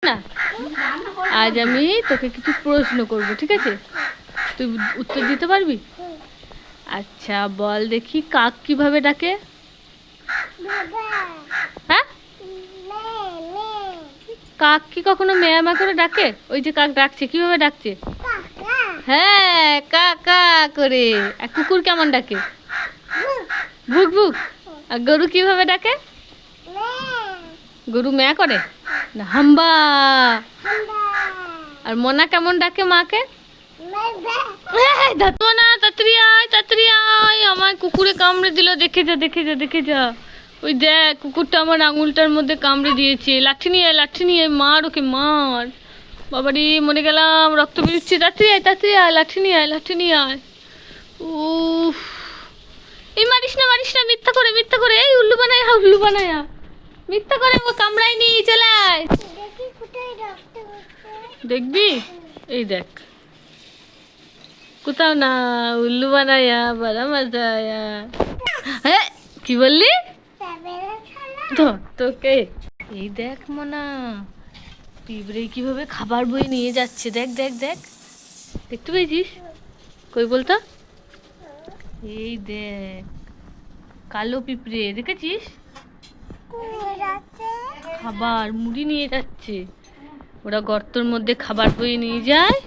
না, আজ আমি তোকে কিছু প্রশ্ন করব, ঠিক আছে? তুই উত্তর দিতে পারবি? আচ্ছা বল দেখি, কাক কিভাবে ডাকে? হ্যাঁ, কাক কি কখনো ম্যাঁ ম্যাঁ করে ডাকে? ওই যে কাক ডাকছে, কিভাবে ডাকছে? হ্যাঁ, কা কা করে। আর কুকুর কেমন ডাকে? ভুক ভুক। আর গরু কিভাবে ডাকে? গরু ম্যাঁ করে না, হাম্বা। আর মোনা কেমন ডাকে মাকে? না, তাড়াতাড়ি আয়, তাড়াতাড়ি আয়, আমার কুকুরে কামড়ে দিল। দেখে যা, দেখে যা, দেখে যা। ওই দেখ, কুকুরটা আমার আঙুলটার মধ্যে কামড়ে দিয়েছে। লাঠি নিয়ে আয়, লাঠি নিয়ে আয়, মার ওকে, মার। বাবারি, মরে গেলাম, রক্ত বেরোচ্ছে। তাড়াতাড়ি আয়, তাড়াতাড়ি আয়, লাঠি নিয়ে আয়, লাঠি নিয়ে আয়। উফ, এই মারিস না, মারিস না, মিথ্যা করে, মিথ্যা করে। এই উল্লু বানায়, উল্লু বানায়, মিথ্যা করে। ও কামড়ায়নি, চালায়। দেখবি? এই দেখ, কোথাও না, উল্লু বানায়া, বড় মজা আয়া। হ্যাঁ, কি বললি? তোকে এই দেখ মোনা, পিঁপড়ে কিভাবে খাবার বয়ে নিয়ে যাচ্ছে। দেখ দেখ দেখ, দেখতে পেয়েছিস? কই বলতো? এই দেখ, কালো পিঁপড়ে, দেখেছিস? খাবার মুড়ি নিয়ে যাচ্ছে। ওরা গর্তের মধ্যে খাবার বয়ে নিয়ে যায়,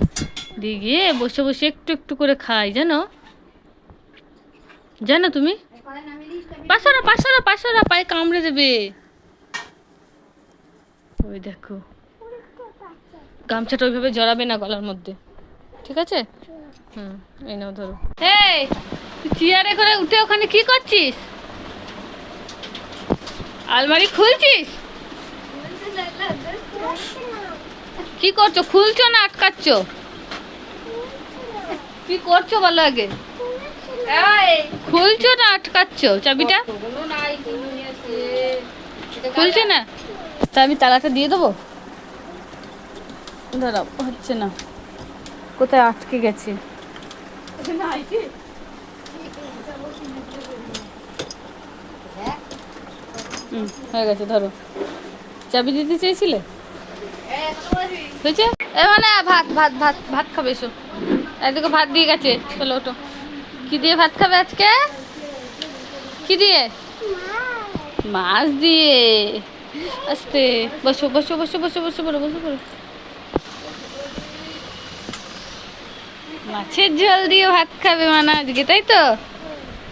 দিয়ে গিয়ে বসে বসে একটু একটু করে খায়, জানো? জানো তুমি? পাশারা, পাশারা, পাশারা, পায়ে কামড়ে দেবে। ওই দেখো, গামছাটা ওইভাবে জড়াবে না গলার মধ্যে, ঠিক আছে? হুম, এই নাও ধরো। এই, তুই চেয়ারে করে উঠে ওখানে কি করছিস? আলমারি খুলছিস? কি করছো? খুলছো না আটকাচ্ছ? কি করছো বলো আগে? খুলছো না আটকাচ্ছ? চাবিটা খুলছে না, তা আমি তালাটা দিয়ে দেবো। দাঁড়াও, হচ্ছে না, কোথায় আটকে গেছে। হয়ে গেছে, ধরো। চাবি দিতে চেয়েছিলে? হয়েছে? মানে ভাত ভাত ভাত ভাত খাবে, এসো। একদিকে ভাত দিয়ে গেছে, চলো ওটো। কি দিয়ে ভাত খাবে আজকে? কি দিয়ে? মাছ দিয়ে। আস্তে, বসো বসো বসো বসো বসো বলো, বসো বলো। মাছের ঝোল দিয়ে ভাত খাবে মানা আজকে, তাই তো?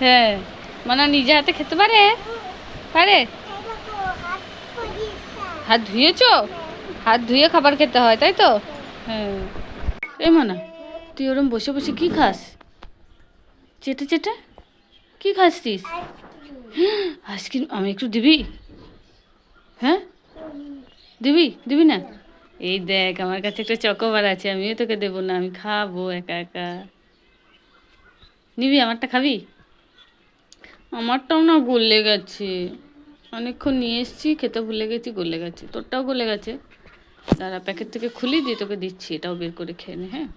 হ্যাঁ, মানা নিজে হাতে খেতে পারে? পারে? হাত ধুয়েছো? হাত ধুয়ে খাবার খেতে হয়, তাই তো? হ্যাঁ। এই মানা, তুই ওরম বসে বসে কি খাস? চেটে চেটে কি খাচ্ছিস? আইসক্রিম? আমি একটু দিবি? হ্যাঁ, দিবি? দিবি না? এই দেখ, আমার কাছে একটা চকোবার আছে, আমিও তোকে দেবো না, আমি খাবো একা একা। নিবি? আমারটা খাবি? আমারটাও না গলে গেছে, অনেকক্ষণ নিয়ে এসেছি, খেতে ভুলে গেছি, গলে গেছে। তোরটাও গলে গেছে। দাঁড়া, প্যাকেট থেকে খুলি দিয়ে তোকে দিচ্ছি, এটাও বের করে খেয়ে নে, হ্যাঁ?